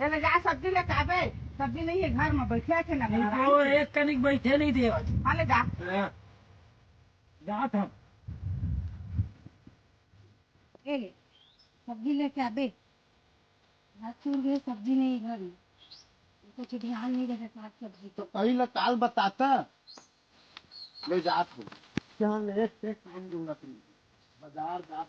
चले जा सब्जी लेके आबे। सब्जी नहीं है घर में बैठे थे ना। वो एक कनिक बैठे नहीं दे। हाँ ले जा। जा था। सब्जी लेके आबे। गए सब्जी नहीं घर में कुछ ध्यान नहीं देते साग सब्जी तो कहीं ला ताल बताता ले जात हो क्या ले से काम दूंगा तुम बाजार जा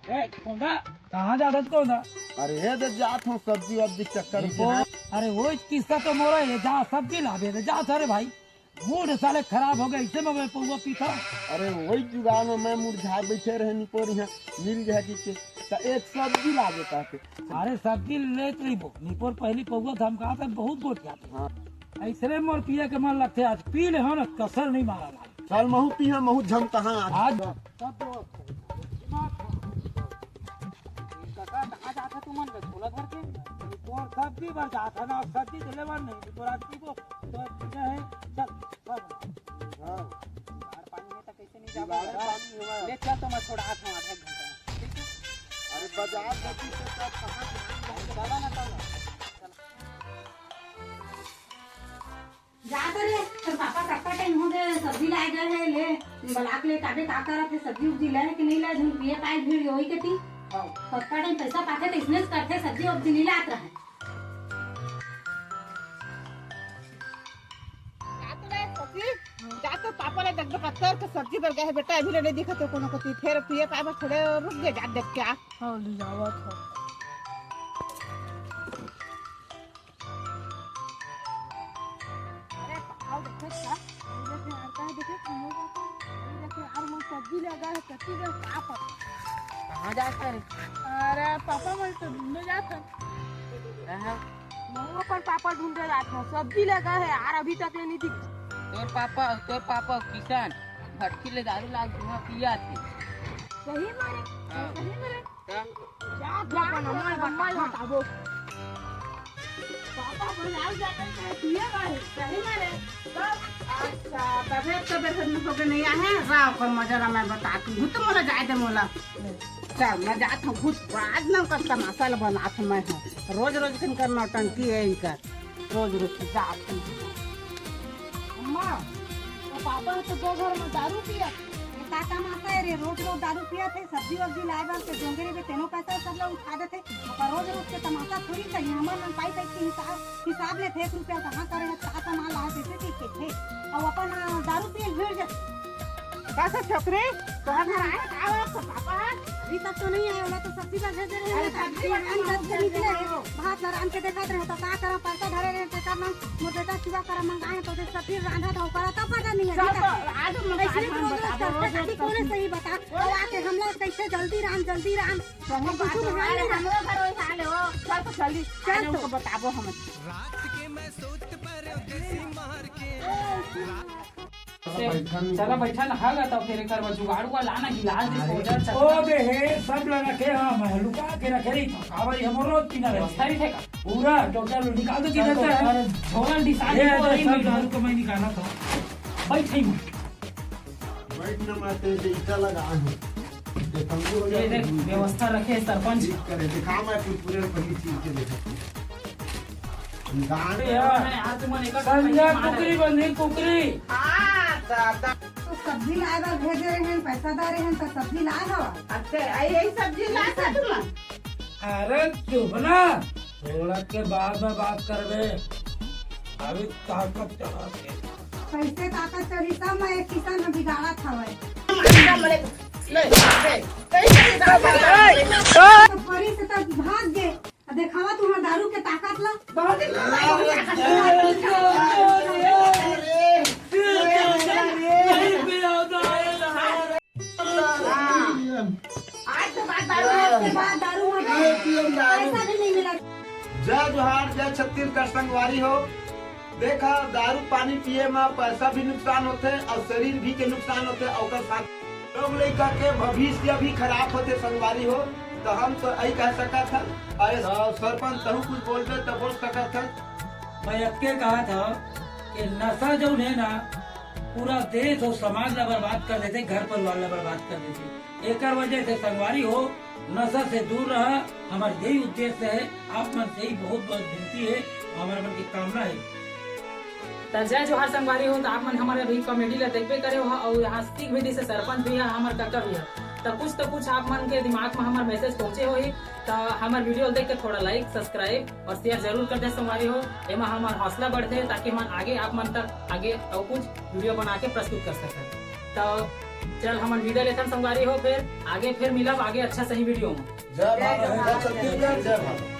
कौन था कहाँ जाता कौन था? अरे हे दे जात हूँ सब्जी वब्जी चक्कर में। अरे वो किस्सा तो मोरा है जा सब्जी लावे थे जा सारे भाई मूड साले खराब हो गए इसे में मैं पौवा पीता। अरे वही जुगाड़ में मैं मुरझा बैठे रहे निपोर यहाँ मिल गया कि तो एक सब्जी ला देता थे। अरे सब्जी ले वो निपोर पहली पौवा हम कहा था बहुत गोट जाते। हाँ ऐसे मोर पिए के मन लगते आज पी ले हो ना कसर नहीं मारा भाई। चल महू पिया महू झम कहाँ आज सब्जी बन जाता ना सब्जी तो लेवन नहीं तो रात की वो तो है चल हाँ पानी में तो कैसे नहीं जा ले चल तो मैं थोड़ा हाथ में आधा घंटा में। अरे बाजार गति से तब कहाँ दादा ना चल जा रे तो पापा कक्का टाइम हो गए सब्जी लाए गए हैं ले बलाक ले काबे का करा थे सब्जी उब्जी लाए कि नहीं लाए झूठ पिए पाए भीड़ होई के थी कक्का टाइम पैसा पाते तो इसने करते सब्जी उब्जी नहीं लात रहे। जाते पापा ने देख पत्थर के सब्जी पर गए बेटा अभी नहीं दिखा तो कोनो को फिर पिए पाए बस थोड़े रुक गए जा देख के आ। हां ले जावा था अरे आओ देखो क्या जैसे आता है देखे खाने का देखे और मैं सब्जी लगा है कच्ची का पाप कहां जाता है। अरे पापा मैं तो ढूंढने जाता मैं पर पापा ढूंढने जाता सब्जी लगा है यार अभी तक नहीं दिखा। तोर पापा किसान भट्टी ले दारू लाग धुआं पिया थे सही मारे सही मारे क्या पापा नमल बताबो पापा बनाल जाते हैं पिया मारे सही मारे अच्छा तबीयत में हो गए नहीं है राव कर मजा मैं बताती हूँ तो मोला जाए दे मोला चल मैं जाता हूँ खुद आज ना कर तमाशा बनाता मैं हूँ रोज रोज इनका नौटंकी है इनका रोज रोज जाता हूँ। तो पापा तो दो घर में दारू पिया काका माता है रे रोज रोज दारू पिया थे सब्जी वब्जी लाए बार के जोंगरी में तेनो पैसा सब लोग उठा देते और रोज रोज के तमाशा थोड़ी चाहिए हमारे मन पाई पैसे हिसाब ले थे 1 रुपया कहाँ करे है का सामान लाए देते कि थे और अपन दारू पिए भीड़ जाते कैसे छोकरे तोहर घर आए आओ तो पापा अभी तक तो नहीं आया वाला तो सब्जी का भेज रहे हैं सब्जी अंदर से निकले भात लरान के देखा रहे तो का करा पैसा धरे रहे तो करना मोर बेटा सिवा करा मंगाए तो सब्जी रांधा तो करा तब पता नहीं है आज हम ऐसे कोने सही बता तो आके हम लोग कैसे जल्दी राम हम घर वही हाल हो चल तो जल्दी चल तो बताबो हम रात के मैं सोच पर देसी मार के चला बैठा नहा गा तो फिर कर जुगाड़ को लाना गिलास डिस्पोजर ओ बे हे सब लगा के हां मैं लुका के रखे रही तो कावरी हम रोज पीना व्यवस्था भी थे का पूरा टोटल निकाल दो किधर है झोल डिसाइड ये को सब दारू को मैं निकाला था बैठ ही बैठ न माते से इतना लगा हूँ ये देख व्यवस्था रखे सरपंच करे दिखा मैं पूरे पहली चीज के देखा आज मन एक संजय कुकरी बंदी कुकरी तो सब्जी लाए बार भेज रहे हैं पैसा दे रहे हैं तो सब्जी लाए हो अच्छा यही सब्जी ला तुम अरे चुप ना थोड़ा के बाद में बात करबे अभी ताकत चढ़ा के पैसे ताकत चढ़ी तब मैं एक किसान में बिगाड़ा था तो परी से तब भाग गए देखावा तुम्हारा दारू के ताकत ला बहुत आज तो बाद दारू में पैसा भी नहीं मिला। जय जोहार जय छत्तीसगढ़ संगवारी हो। देखा दारू पानी पिए में पैसा भी नुकसान होते और शरीर भी के नुकसान होते और साथ लोग लड़का के भविष्य भी खराब होते संगवारी हो। तो हम तो यही कह सका था अरे सरपंच तहु कुछ बोलते तो बोल सका था। मैं अक्के कहा था कि नशा जो है ना पूरा देश और समाज ला बर्बाद कर देते, घर परिवार ला बर्बाद कर देते। एकर वजह से संगवारी हो नशा से दूर रहा, हमारा यही उद्देश्य है। आप मन से ही बहुत बहुत विनती है, हमारे मन की कामना है। तो जय जोहार संगवारी हो। तो आप मन हमारे अभी कॉमेडी ला देखबे करे हो और यहाँ सिख विधि से सरपंच भी है, हमारे काका भी है। तो कुछ आप मन के दिमाग में हमारे मैसेज पहुंचे हो ही, तो हमारे वीडियो देख के थोड़ा लाइक सब्सक्राइब और शेयर जरूर कर दे संगवारी हो। एमा हमारा हौसला बढ़ते ताकि हम आगे आप मन तक आगे और कुछ वीडियो बना के प्रस्तुत कर सकें। तो चल हमारे वीडियो लेखन संगवारी हो, फिर आगे फिर मिलब आगे अच्छा सही वीडियो में। जय भारत, जय छत्तीसगढ़, जय भारत।